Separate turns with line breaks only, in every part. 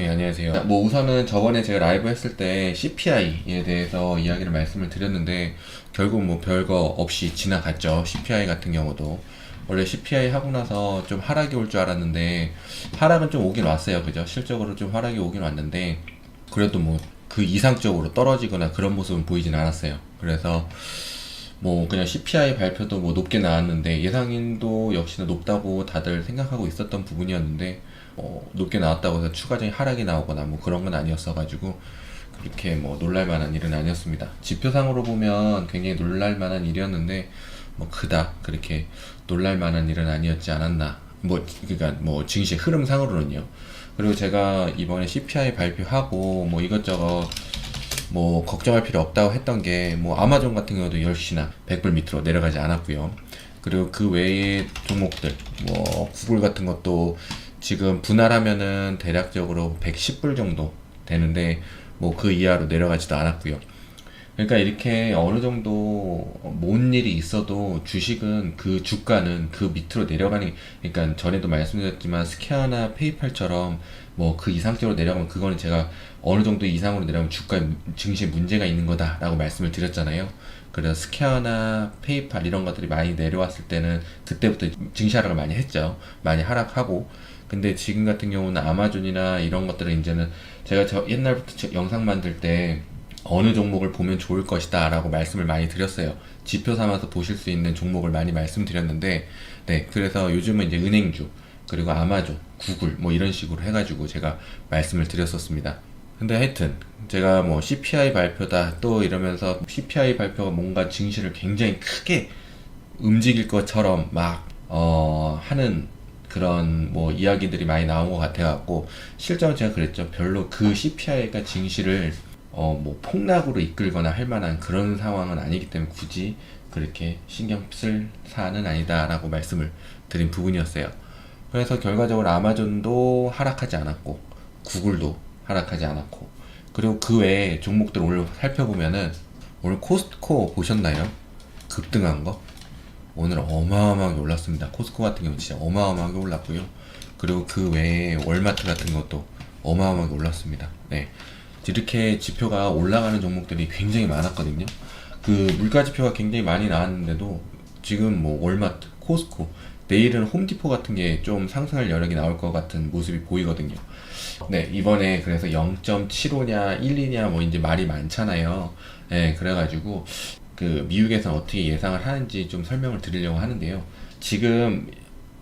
네, 안녕하세요. 뭐 우선은 저번에 제가 라이브 했을 때 CPI에 대해서 이야기를 말씀을 드렸는데 결국 뭐 별거 없이 지나갔죠. CPI 같은 경우도 원래 CPI 하고 나서 좀 하락이 올 줄 알았는데 하락은 좀 오긴 왔어요. 그죠? 실적으로 좀 하락이 오긴 왔는데 그래도 뭐 그 이상적으로 떨어지거나 그런 모습은 보이진 않았어요. 그래서 뭐 그냥 CPI 발표도 뭐 높게 나왔는데 예상인도 역시나 높다고 다들 생각하고 있었던 부분이었는데 높게 나왔다고 해서 추가적인 하락이 나오거나 뭐 그런 건 아니었어가지고 그렇게 뭐 놀랄만한 일은 아니었습니다. 지표상으로 보면 굉장히 놀랄만한 일이었는데 뭐 그닥 그렇게 놀랄만한 일은 아니었지 않았나. 뭐 그러니까 뭐 증시 흐름상으로는요. 그리고 제가 이번에 CPI 발표하고 뭐 이것저것 뭐 걱정할 필요 없다고 했던 게 뭐 아마존 같은 경우도 역시나 100불 밑으로 내려가지 않았고요. 그리고 그 외의 종목들 뭐 구글 같은 것도 지금 분할하면은 대략적으로 110불 정도 되는데 뭐 그 이하로 내려가지도 않았고요. 그러니까 이렇게 어느 정도 뭔 일이 있어도 주식은 그 주가는 그 밑으로 내려가는 그러니까 전에도 말씀드렸지만 스퀘어나 페이팔처럼 뭐 그 이상적으로 내려가면 그거는 제가 어느 정도 이상으로 내려가면 주가에 증시에 문제가 있는 거다라고 말씀을 드렸잖아요. 그래서 스퀘어나 페이팔 이런 것들이 많이 내려왔을 때는 그때부터 증시 하락을 많이 했죠. 많이 하락하고 근데 지금 같은 경우는 아마존이나 이런 것들은 이제는 제가 저 옛날부터 영상 만들 때 어느 종목을 보면 좋을 것이다 라고 말씀을 많이 드렸어요. 지표 삼아서 보실 수 있는 종목을 많이 말씀드렸는데 네, 그래서 요즘은 이제 은행주 그리고 아마존, 구글 뭐 이런 식으로 해가지고 제가 말씀을 드렸었습니다. 근데 하여튼 제가 뭐 CPI 발표다 또 이러면서 CPI 발표가 뭔가 증시를 굉장히 크게 움직일 것처럼 막 하는 그런 뭐 이야기들이 많이 나온 것 같아갖고 실제로 제가 그랬죠. 별로 그 CPI가 증시를 뭐 폭락으로 이끌거나 할 만한 그런 상황은 아니기 때문에 굳이 그렇게 신경 쓸 사안은 아니다라고 말씀을 드린 부분이었어요. 그래서 결과적으로 아마존도 하락하지 않았고 구글도 하락하지 않았고 그리고 그 외에 종목들 오늘 살펴보면은 오늘 코스트코 보셨나요? 급등한 거? 오늘 어마어마하게 올랐습니다. 코스코 같은 경우 진짜 어마어마하게 올랐고요. 그리고 그 외에 월마트 같은 것도 어마어마하게 올랐습니다. 네. 이렇게 지표가 올라가는 종목들이 굉장히 많았거든요. 그 물가 지표가 굉장히 많이 나왔는데도 지금 뭐 월마트, 코스코, 내일은 홈디포 같은 게 좀 상승할 여력이 나올 것 같은 모습이 보이거든요. 네, 이번에 그래서 0.75냐, 1이냐 뭐 이제 말이 많잖아요. 네, 그래가지고 그 미국에서는 어떻게 예상을 하는지 좀 설명을 드리려고 하는데요. 지금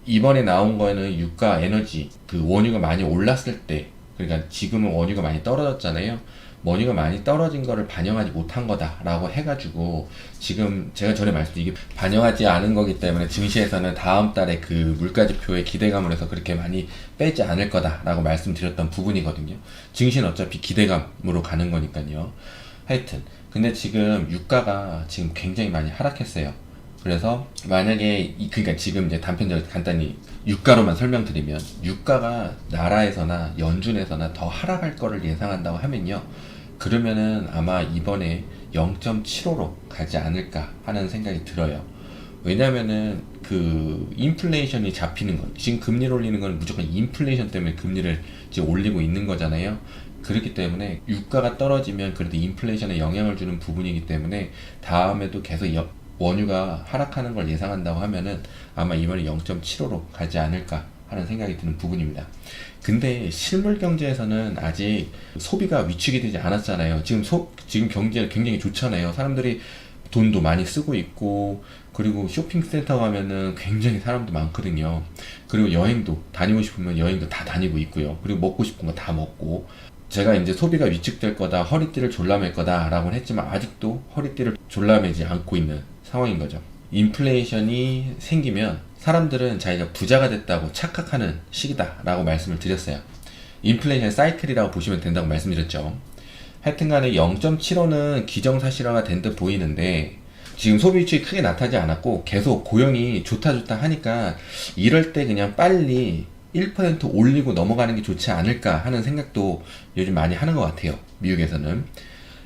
이번에 나온 거에는 유가, 에너지, 그 원유가 많이 올랐을 때, 그러니까 지금은 원유가 많이 떨어졌잖아요. 원유가 많이 떨어진 거를 반영하지 못한 거다라고 해가지고 지금 제가 전에 말씀드린 이게 반영하지 않은 거기 때문에 증시에서는 다음 달에 그 물가지표에 기대감을 해서 그렇게 많이 빼지 않을 거다라고 말씀드렸던 부분이거든요. 증시는 어차피 기대감으로 가는 거니까요. 하여튼 근데 지금 유가가 지금 굉장히 많이 하락했어요. 그래서 만약에 그러니까 지금 이제 단편적으로 간단히 유가로만 설명드리면 유가가 나라에서나 연준에서나 더 하락할 거를 예상한다고 하면요. 그러면은 아마 이번에 0.75로 가지 않을까 하는 생각이 들어요. 왜냐면은 그 인플레이션이 잡히는 거 지금 금리를 올리는 건 무조건 인플레이션 때문에 금리를 지금 올리고 있는 거잖아요. 그렇기 때문에 유가가 떨어지면 그래도 인플레이션에 영향을 주는 부분이기 때문에 다음에도 계속 원유가 하락하는 걸 예상한다고 하면은 아마 이번에 0.75로 가지 않을까 하는 생각이 드는 부분입니다. 근데 실물 경제에서는 아직 소비가 위축이 되지 않았잖아요. 지금 경제가 굉장히 좋잖아요. 사람들이 돈도 많이 쓰고 있고 그리고 쇼핑센터 가면은 굉장히 사람도 많거든요. 그리고 여행도 다니고 싶으면 여행도 다 다니고 있고요. 그리고 먹고 싶은 거 다 먹고 제가 이제 소비가 위축될 거다, 허리띠를 졸라맬 거다라고는 했지만 아직도 허리띠를 졸라매지 않고 있는 상황인 거죠. 인플레이션이 생기면 사람들은 자기가 부자가 됐다고 착각하는 시기다라고 말씀을 드렸어요. 인플레이션 사이클이라고 보시면 된다고 말씀드렸죠. 하여튼간에 0.75는 기정사실화가 된 듯 보이는데 지금 소비 위축이 크게 나타나지 않았고 계속 고용이 좋다 하니까 이럴 때 그냥 빨리 1% 올리고 넘어가는 게 좋지 않을까 하는 생각도 요즘 많이 하는 것 같아요. 미국에서는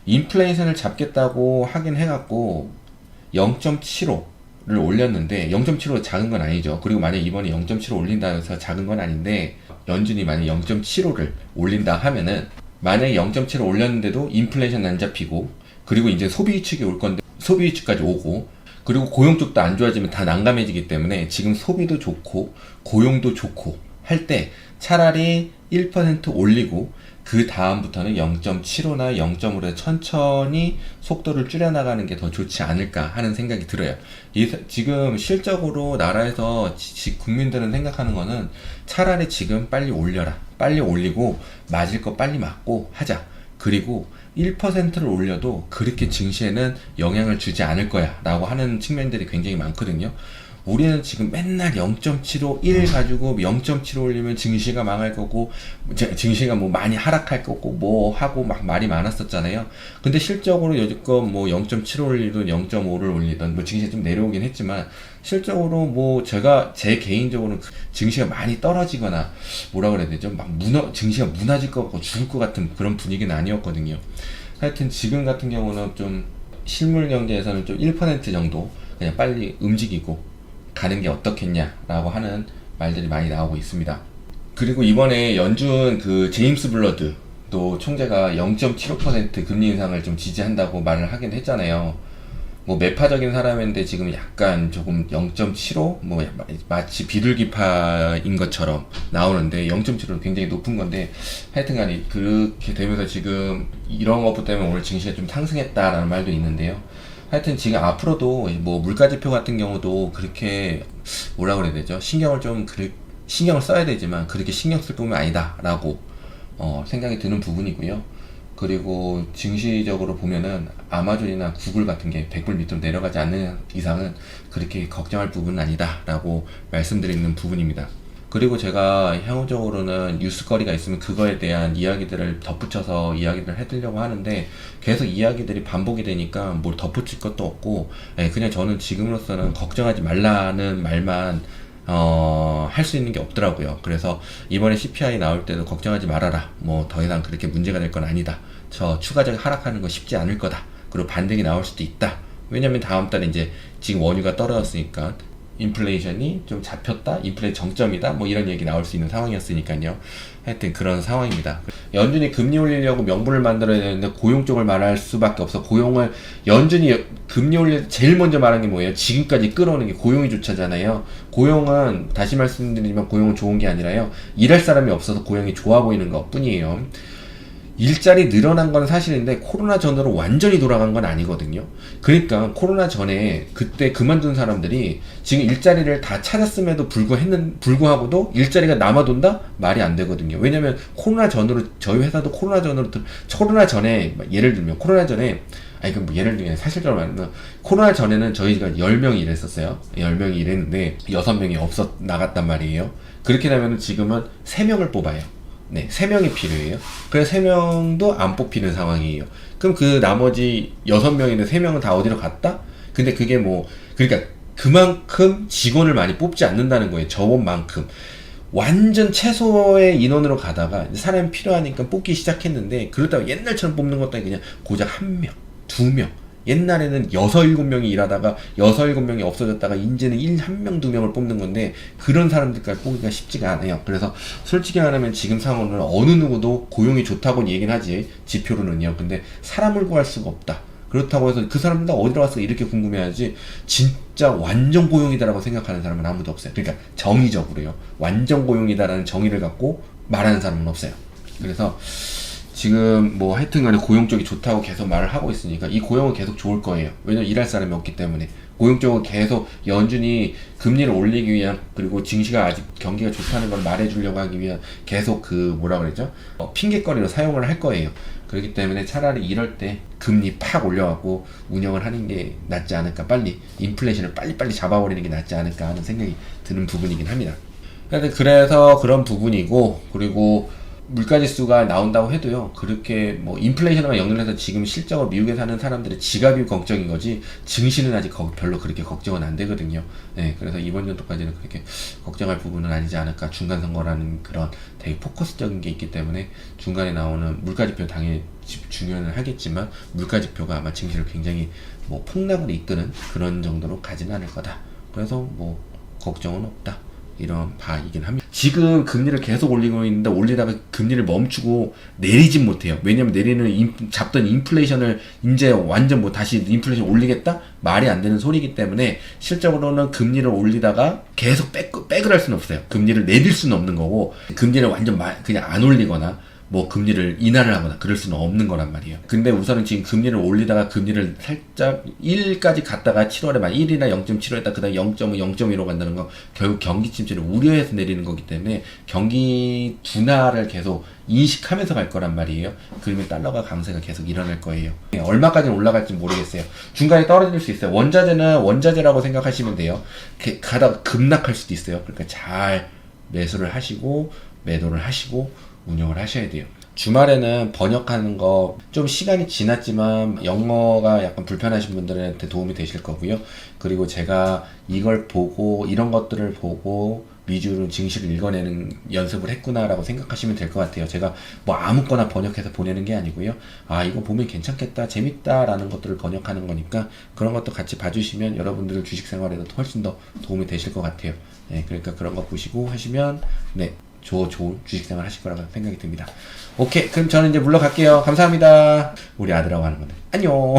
인플레이션을 잡겠다고 하긴 해갖고 0.75 0.75를 올렸는데 0.75 작은 건 아니죠. 그리고 만약 이번에 0.75 올린다 해서 작은 건 아닌데 연준이 만약 0.75를 올린다 하면은 만약에 0.75 올렸는데도 인플레이션 안 잡히고 그리고 이제 소비 위축이 올 건데 소비 위축까지 오고 그리고 고용 쪽도 안 좋아지면 다 난감해지기 때문에 지금 소비도 좋고 고용도 좋고 할 때 차라리 1% 올리고 그 다음부터는 0.75나 0.5로 천천히 속도를 줄여나가는 게 더 좋지 않을까 하는 생각이 들어요. 지금 실적으로 나라에서 국민들은 생각하는 거는 차라리 지금 빨리 올려라. 빨리 올리고 맞을 거 빨리 맞고 하자. 그리고 1%를 올려도 그렇게 증시에는 영향을 주지 않을 거야 라고 하는 측면들이 굉장히 많거든요. 우리는 지금 맨날 0.75, 1 가지고 0.75 올리면 증시가 망할 거고, 증시가 뭐 많이 하락할 거고, 뭐 하고 막 말이 많았었잖아요. 근데 실적으로 여지껏 뭐 0.75 올리든 0.5를 올리든, 뭐 증시가 좀 내려오긴 했지만, 실적으로 뭐 제가, 제 개인적으로는 증시가 많이 떨어지거나, 뭐라 그래야 되죠? 막 증시가 무너질 것 같고 죽을 것 같은 그런 분위기는 아니었거든요. 하여튼 지금 같은 경우는 좀 실물 경제에서는 좀 1% 정도 그냥 빨리 움직이고, 가는 게 어떻겠냐라고 하는 말들이 많이 나오고 있습니다. 그리고 이번에 연준 그 제임스 블러드 또 총재가 0.75% 금리 인상을 좀 지지한다고 말을 하긴 했잖아요. 뭐 매파적인 사람인데 지금 약간 조금 0.75 뭐 마치 비둘기파인 것처럼 나오는데 0.75는 굉장히 높은 건데 하여튼간에 그렇게 되면서 지금 이런 것 때문에 오늘 증시가 좀 상승했다라는 말도 있는데요. 하여튼 지금 앞으로도 뭐 물가지표 같은 경우도 그렇게 뭐라 그래야 되죠? 신경을 써야 되지만 그렇게 신경 쓸 부분이 아니다라고 생각이 드는 부분이고요. 그리고 증시적으로 보면은 아마존이나 구글 같은 게 100불 밑으로 내려가지 않는 이상은 그렇게 걱정할 부분은 아니다라고 말씀드리는 부분입니다. 그리고 제가 향후적으로는 뉴스거리가 있으면 그거에 대한 이야기들을 덧붙여서 이야기를 해드리려고 하는데 계속 이야기들이 반복이 되니까 뭘 덧붙일 것도 없고 그냥 저는 지금으로서는 걱정하지 말라는 말만 할 수 있는 게 없더라고요. 그래서 이번에 CPI 나올 때도 걱정하지 말아라. 뭐 더 이상 그렇게 문제가 될 건 아니다. 저 추가적인 하락하는 거 쉽지 않을 거다. 그리고 반등이 나올 수도 있다. 왜냐면 다음 달에 이제 지금 원유가 떨어졌으니까 인플레이션이 좀 잡혔다, 인플레 정점이다, 뭐 이런 얘기 나올 수 있는 상황이었으니까요. 하여튼 그런 상황입니다. 연준이 금리 올리려고 명분을 만들어야 되는데 고용 쪽을 말할 수밖에 없어. 연준이 금리 올릴 때 제일 먼저 말한 게 뭐예요? 지금까지 끌어오는 게 고용이 좋잖아요. 고용은 다시 말씀드리지만 고용은 좋은 게 아니라요. 일할 사람이 없어서 고용이 좋아 보이는 것 뿐이에요. 일자리 늘어난 건 사실인데 코로나 전으로 완전히 돌아간 건 아니거든요. 그러니까 코로나 전에 그때 그만둔 사람들이 지금 일자리를 다 찾았음에도 불구하고도 일자리가 남아돈다? 말이 안 되거든요. 왜냐면 코로나 전으로 저희 회사도 코로나 전에 예를 들면 코로나 전에 뭐 예를 들면 사실적으로 말하면 코로나 전에는 저희가 10명이 일했었어요. 10명이 일했는데 6명이 나갔단 말이에요. 그렇게 되면 지금은 3명을 뽑아요. 네, 3명이 필요해요. 그래서 3명도 안 뽑히는 상황이에요. 그럼 그 나머지 6명인데 3명은 다 어디로 갔다? 근데 그게 그러니까 그만큼 직원을 많이 뽑지 않는다는 거예요. 저번만큼. 완전 최소의 인원으로 가다가 사람이 필요하니까 뽑기 시작했는데 그러다가 옛날처럼 뽑는 것도 아니고 그냥 고작 1명, 2명. 옛날에는 6, 7명이 일하다가 6, 7명이 없어졌다가 이제는 1명, 2명을 뽑는 건데 그런 사람들까지 뽑기가 쉽지가 않아요. 그래서 솔직히 말하면 지금 상황은 어느 누구도 고용이 좋다고 얘기는 하지 지표로는요. 근데 사람을 구할 수가 없다. 그렇다고 해서 그 사람들 다 어디로 갔어 이렇게 궁금해하지 진짜 완전 고용이다라고 생각하는 사람은 아무도 없어요. 그러니까 정의적으로요. 완전 고용이다라는 정의를 갖고 말하는 사람은 없어요. 그래서 지금 뭐 하여튼간에 고용 쪽이 좋다고 계속 말을 하고 있으니까 이 고용은 계속 좋을 거예요. 왜냐면 일할 사람이 없기 때문에 고용 쪽은 계속 연준이 금리를 올리기 위한 그리고 증시가 아직 경기가 좋다는 걸 말해주려고 하기 위한 계속 뭐라 그러죠? 핑계거리로 사용을 할 거예요. 그렇기 때문에 차라리 이럴 때 금리 팍 올려갖고 운영을 하는 게 낫지 않을까, 빨리 인플레이션을 빨리빨리 잡아버리는 게 낫지 않을까 하는 생각이 드는 부분이긴 합니다. 그래서 그런 부분이고, 그리고 물가지수가 나온다고 해도요, 그렇게 뭐 인플레이션과 연결해서 지금 실적으로 미국에 사는 사람들의 지갑이 걱정인 거지 증시는 아직 별로 그렇게 걱정은 안 되거든요. 네, 그래서 이번 연도까지는 그렇게 걱정할 부분은 아니지 않을까. 중간 선거라는 그런 되게 포커스적인 게 있기 때문에 중간에 나오는 물가지표 당연히 중요는 하겠지만 물가지표가 아마 증시를 굉장히 뭐 폭락을 이끄는 그런 정도로 가지는 않을 거다. 그래서 뭐 걱정은 없다. 이런 바이긴 합니다. 지금 금리를 계속 올리고 있는데 올리다가 금리를 멈추고 내리진 못해요. 왜냐면 내리는 잡던 인플레이션을 이제 완전 뭐 다시 인플레이션 올리겠다? 말이 안 되는 소리이기 때문에 실적으로는 금리를 올리다가 계속 백을 할 수는 없어요. 금리를 내릴 수는 없는 거고 금리를 완전 그냥 안 올리거나 뭐 금리를 인하를 하거나 그럴 수는 없는 거란 말이에요. 근데 우선은 지금 금리를 올리다가 금리를 살짝 1까지 갔다가 7월에 만 1이나 0.75 했다 그 다음에 0.5, 0.15로 간다는 건 결국 경기 침체를 우려해서 내리는 거기 때문에 경기 둔화를 계속 인식하면서 갈 거란 말이에요. 그러면 달러가 강세가 계속 일어날 거예요. 얼마까지는 올라갈지 모르겠어요. 중간에 떨어질 수 있어요. 원자재는 원자재라고 생각하시면 돼요. 가다가 급락할 수도 있어요. 그러니까 잘 매수를 하시고 매도를 하시고 운영을 하셔야 돼요. 주말에는 번역하는 거 좀 시간이 지났지만 영어가 약간 불편하신 분들한테 도움이 되실 거고요. 그리고 제가 이걸 보고 이런 것들을 보고 미주로 증시를 읽어내는 연습을 했구나라고 생각하시면 될 것 같아요. 제가 뭐 아무거나 번역해서 보내는 게 아니고요. 아 이거 보면 괜찮겠다 재밌다라는 것들을 번역하는 거니까 그런 것도 같이 봐주시면 여러분들 주식 생활에도 훨씬 더 도움이 되실 것 같아요. 네, 그러니까 그런 거 보시고 하시면 네 좋은 주식생활 하실 거라고 생각이 듭니다. 오케이, 그럼 저는 이제 물러갈게요. 감사합니다. 우리 아들하고 하는 건데. 안녕.